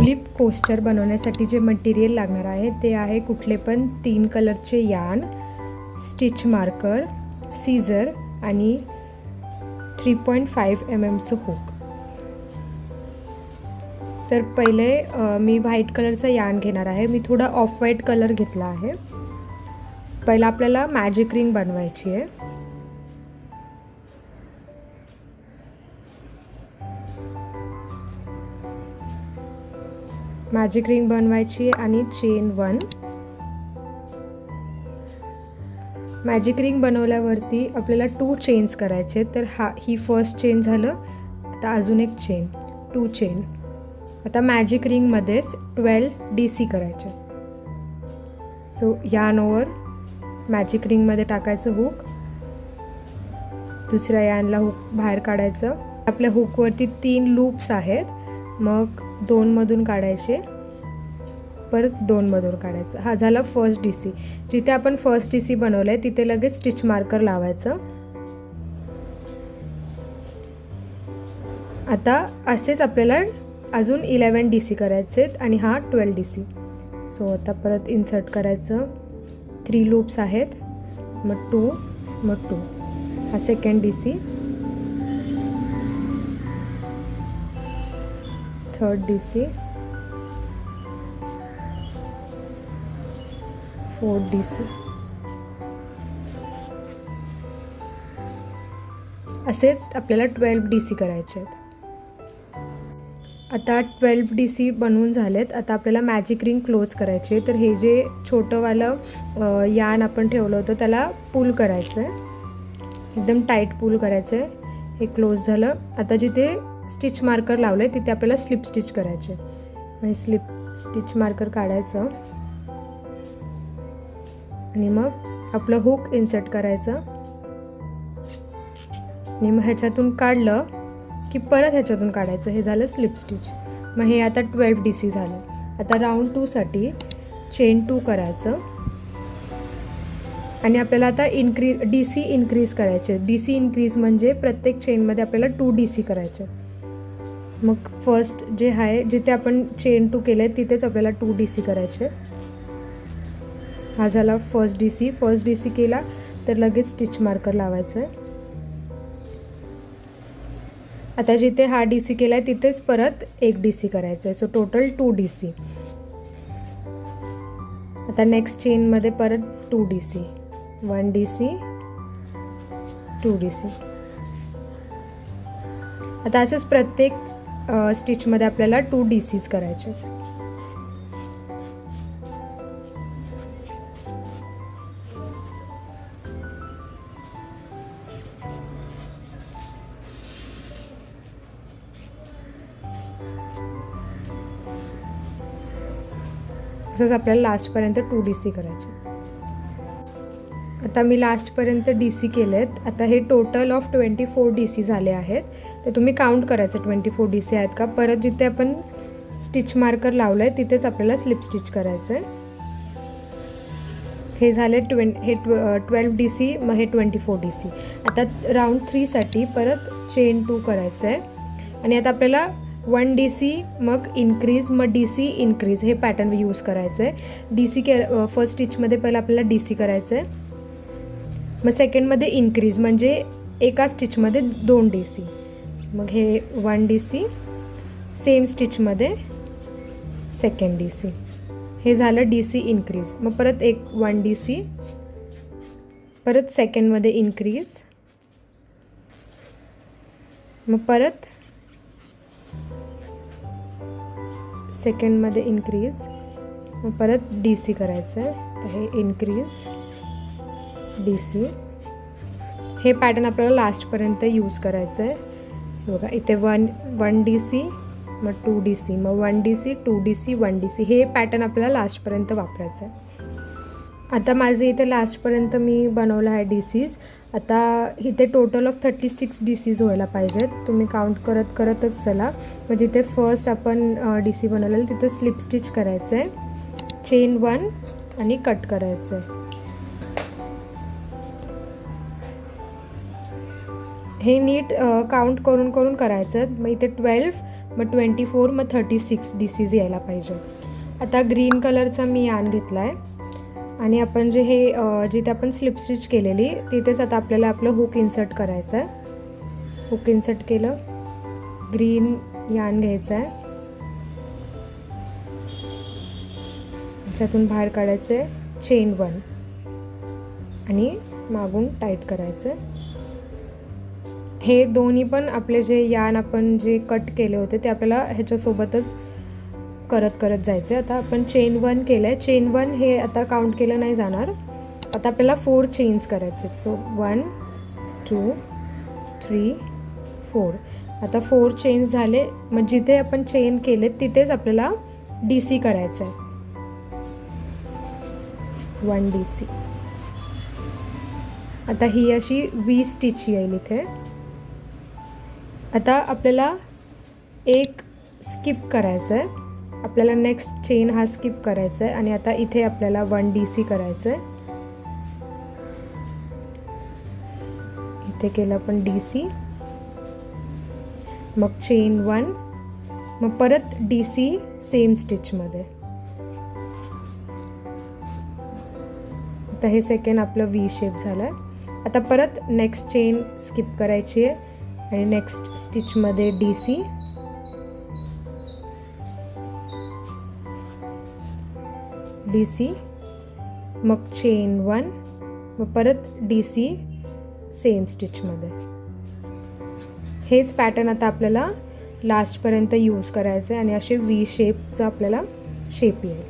Tulip coaster बनवण्यासाठी जे material लागणार आहे ते आहे कुठले पण 3 कलरचे यार्न, स्टिच मार्कर, सीझर आणि 3.5 mm हुक। तर पहिले मी व्हाईट कलरचा यार्न घेणार आहे। मी थोडा ऑफ व्हाईट कलर घेतला आहे। पहिला आपल्याला मॅजिक रिंग बनवायची आहे। मॅजिक रिंग बनवायची आणि चेन 1। मॅजिक रिंग बनवल्यावरती आपल्याला 2 चेन्स करायचे। तर ही फर्स्ट चेन झालं। आता अजून एक चेन, 2 चेन। आता मॅजिक रिंगमध्येच 12 DC करायचे। सो यार्न ओव्हर मॅजिक रिंगमध्ये टाकायचं हुक, दुसऱ्या यार्नला हुक बाहेर काढायचं। आपल्या हुकवरती 3 लूप्स आहेत, मग 2 मधून काढायचे, परत 2 मधून काढायचं। हा झाला फर्स्ट DC। जिथे आपण फर्स्ट DC बनवलंय तिथे लगेच स्टिच मार्कर लावायचं। आता असेच आपल्याला अजून 11 DC करायचे आणि हा 12 DC। सो आता परत इन्सर्ट करायचं। 3 लूप्स आहेत, मग 2, मग 2। हा second DC, third DC, fourth DC। असेच आपल्याला 12 DC करायचे आहेत। आता 12 DC बनवून झालेत। आता आपल्याला मॅजिक रिंग क्लोज करायची आहे। तर हे जे छोटंवालं यार्न आपण ठेवलं होतं त्याला पुल करायचं आहे, एकदम टाईट पुल करायचं आहे। हे क्लोज झालं। आता जिथे स्टिच मार्कर लावलं आहे तिथे आपल्याला स्लिप स्टिच करायचे। म्हणजे स्टिच मार्कर काढायचं आणि मग आपलं हुक इन्सर्ट करायचं आणि मग ह्याच्यातून काढलं की परत ह्याच्यातून काढायचं। हे झालं स्लिप स्टिच। मग हे आता 12 DC झालं। आता राऊंड 2 साठी चेन 2 करायचं आणि आपल्याला आता DC इन्क्रीज करायचे। DC इन्क्रीज म्हणजे प्रत्येक चेनमध्ये आपल्याला 2 DC करायचे। मग फर्स्ट जे आहे जिथे आपण चेन 2 केले तिथेच आपल्याला 2 DC करायचे। हा झाला फर्स्ट DC। फर्स्ट DC केला तर लगेच स्टिच मार्कर लावायचं आहे। आता जिथे हा DC केला आहे तिथेच परत 1 DC करायचं आहे। So total 2 DC। आता नेक्स्ट चेनमध्ये परत 2 DC, 1 DC, 2 DC। आता असंच प्रत्येक स्टिचमध्ये आपल्याला 2 DCs करायचे। तसंच आपल्याला लास्टपर्यंत 2 DC करायचे। आता मी लास्टपर्यंत DC केलेत। आता हे टोटल ऑफ 24 DC झाले आहेत। तर तुम्ही काउंट करायचं 24 DC आहेत का। परत जिथे आपण स्टिच मार्कर लावलं आहे तिथेच आपल्याला स्लिप स्टिच करायचं आहे। हे झाले 12 DC, मग हे 24 DC। आता राऊंड 3 साठी परत चेन 2 करायचं आहे आणि आता आपल्याला 1 DC, मग इन्क्रीज, मग DC इन्क्रीज हे पॅटर्न यूज करायचं आहे। DC फर्स्ट स्टिचमध्ये पहिला आपल्याला DC करायचं आहे, मग सेकंडमध्ये इन्क्रीज म्हणजे एका स्टिचमध्ये 2 DC, मग हे 1 DC, सेम स्टिचमध्ये सेकंड DC। हे झालं DC इन्क्रीज। मग परत 1 DC, परत सेकंडमध्ये इन्क्रीज, मग परत सेकंडमध्ये इन्क्रीज, मग परत DC करायचं आहे। तर हे इन्क्रीज, DC। हे पॅटर्न आपल्याला लास्टपर्यंत यूज करायचं आहे। बघा इथे 1 DC, मग 2 DC, मग 1 DC, 2 DC, 1 DC। हे पॅटर्न आपल्याला लास्टपर्यंत वापरायचं आहे। आता माझे इथे लास्टपर्यंत मी बनवलं आहे DCs। आता इथे टोटल ऑफ 36 DCs व्हायला पाहिजेत। तुम्ही काउंट करतच चला। मग जिथे फर्स्ट आपण DC बनवलेलं तिथे स्लिप स्टिच करायचं आहे, चेन 1 आणि कट करायचं आहे। हे नीट काउंट करून करून करायचं. मग इथे 12, मग 24, मग 36 DCs यायला पाहिजे. आता ग्रीन कलरचा मी यान घेतला आहे आणि आपण जे हे जिथे आपण स्लिप स्टिच केलेली तिथेच आता आपल्याला आपलं हुक इन्सर्ट करायचं आहे. हुक इन्सर्ट केलं, ग्रीन यान घ्यायचं आहे, त्यातून बाहेर काढायचं आहे चेन 1 आणि मागून टाईट करायचं आहे. हे दोन्ही पण आपले जे यान आपण जे कट केले होते ते आपल्याला ह्याच्यासोबतच करत करत जायचं आहे. आता आपण चेन 1 केलं आहे. चेन 1 हे आता काउंट केलं नाही जाणार. आता आपल्याला 4 चेन्स करायचे. सो 1 2 3 4. आता 4 चेन्स झाले. मग जिथे आपण चेन केले तिथेच आपल्याला DC करायचं आहे. 1 DC. आता ही अशी V स्टिच येईल इथे. आता आपल्याला एक स्किप करायचं आहे. आपल्याला नेक्स्ट चेन हा स्किप करायचा आहे आणि आता इथे आपल्याला 1 DC करायचं आहे. इथे केलं आपण DC, मग चेन 1, मग परत DC सेम स्टिचमध्ये. आता हे सेकंड आपलं V शेप झालं आहे. आता परत नेक्स्ट चेन स्किप करायची आहे आणि नेक्स्ट स्टिचमध्ये DC, DC, मग चेन 1, मग परत DC सेम स्टिचमध्ये. हेच पॅटर्न आता आपल्याला लास्टपर्यंत यूज करायचं आहे आणि असे V शेपचा आपल्याला शेप येईल.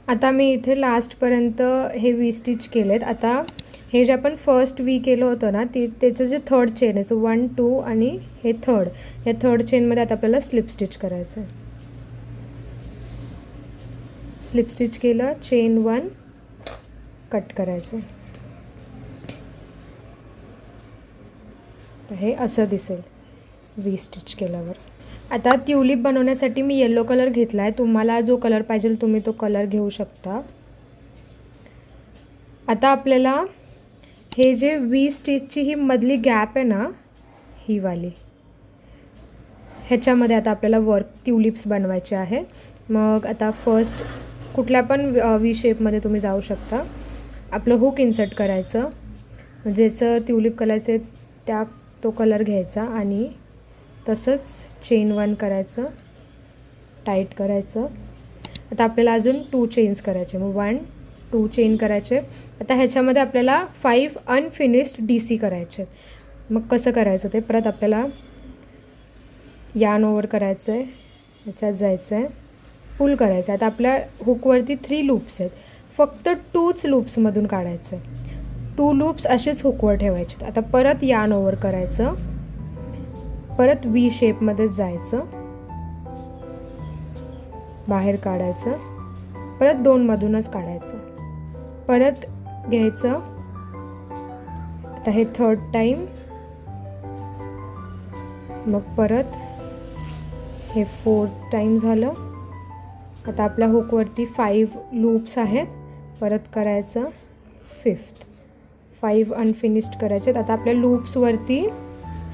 आता मी इथे लास्टपर्यंत हे V स्टिच केलेत. आता हे जे आपण फर्स्ट V केलं होतं ना त्याचं जे थर्ड चेन आहे, सो 1 2 आणि हे थर्ड, या थर्ड चेनमध्ये आता आपल्याला स्लिप स्टिच करायचं आहे. स्लिप स्टिच केलं, चेन 1 कट करायचं. तर हे असं दिसेल V स्टिच केल्यावर. आता ट्यूलिप बनवण्यासाठी मी येलो कलर घेतला आहे. तुम्हाला जो कलर पाहिजे तुम्ही तो कलर घेऊ शकता. आता आपल्याला हे जे V स्टिचची ही मधली गॅप आहे ना, ही वाली, ह्याच्यामध्ये आता आपल्याला वर्क ट्यूलिप्स बनवायचे आहे. मग आता फर्स्ट कुठल्या पण V शेपमध्ये तुम्ही जाऊ शकता. आपलं हुक इन्सर्ट करायचं, ज्याचं ट्यूलिप करायचं तो कलर घ्यायचा आणि तसंच चेन 1 करायचं, टाईट करायचं. आता आपल्याला अजून 2 चेन्स करायचे, मग 1 2 चेन करायचे. आता ह्याच्यामध्ये आपल्याला 5 अनफिनिश्ड DC करायचे. मग कसं करायचं ते परत आपल्याला यान ओव्हर करायचं आहे, ह्याच्यात जायचं आहे, पुल करायचं आहे. आता आपल्या हुकवरती 3 लूप्स आहेत, फक्त 2च लूप्समधून काढायचं आहे. 2 लूप्स असेच हुकवर ठेवायचे. आता परत यान ओव्हर करायचं, परत V शेपमध्ये जायचं, बाहेर काढायचं, परत 2 मधूनच काढायचं, परत घ्यायचं. आता हे थर्ड टाइम, मग परत हे 4th टाइम झालं. आता आपल्या हुकवरती 5 लूप्स आहेत, परत करायचं 5th, 5 अनफिनिश्ड करायचे. आता आपल्या लूप्सवरती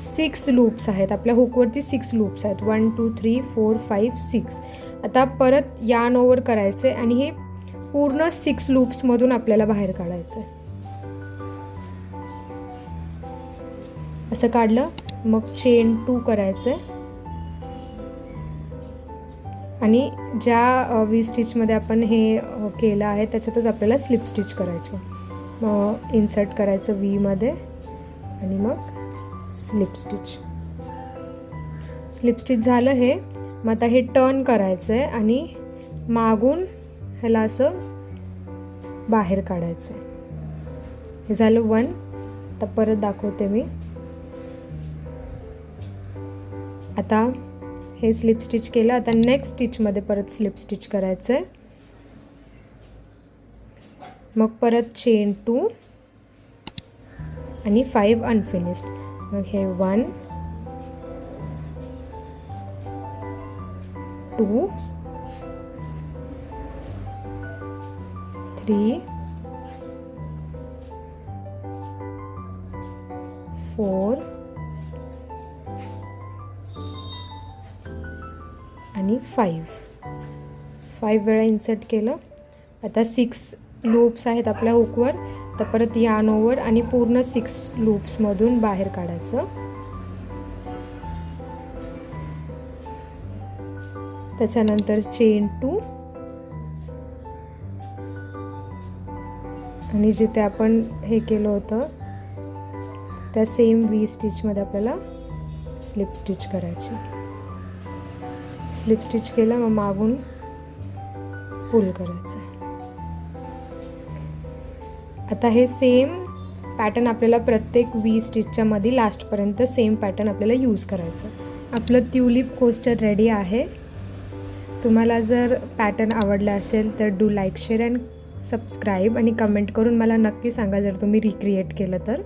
6 लूप्स आहेत, आपल्या हुकवरती 6 लूप्स आहेत, 1 2 3 4 5 6. आता परत यान ओव्हर करायचे आणि हे पूर्ण 6 लूप्समधून आपल्याला बाहेर काढायचं आहे. असं काढलं, मग चेन 2 करायचं आहे आणि ज्या V स्टिचमध्ये आपण हे केलं आहे त्याच्यातच आपल्याला स्लिप स्टिच करायचं. मग इन्सर्ट करायचं Vमध्ये आणि मग स्लिप स्टिच झालं हे. मग आता हे टर्न करायचं आहे आणि मागून ह्याला असं बाहेर काढायचं आहे. हे झालं 1. आता परत दाखवते मी. आता हे स्लिप स्टिच केलं. आता नेक्स्ट स्टिचमध्ये परत स्लिप स्टिच करायचं आहे, मग परत चेन 2 आणि 5 अनफिनिश्ड. मग हे 1 2 3 4 आणि 5 वेळा इन्सर्ट केलं. आता 6 लूप्स आहेत आपल्या हुकवर, तर परत यार्न ओव्हर आणि पूर्ण 6 लूप्समधून बाहेर काढायचं. त्याच्यानंतर चेन 2 आणि जिथे आपण हे केलं होतं त्या सेम V स्टिचमध्ये आपल्याला स्लिप स्टिच करायची. स्लिप स्टिच केलं, मग मागून पुल करायचं. आता हे सेम पॅटर्न आपल्याला प्रत्येक V स्टिचच्या मध्ये लास्टपर्यंत सेम पॅटर्न आपल्याला यूज करायचं. आपलं ट्युलिप कोस्टर रेडी आहे. तुम्हाला जर पॅटर्न आवडला असेल तर do like, share and subscribe आणि कमेंट करून मला नक्की सांगा जर तुम्ही रिक्रिएट केलं तर.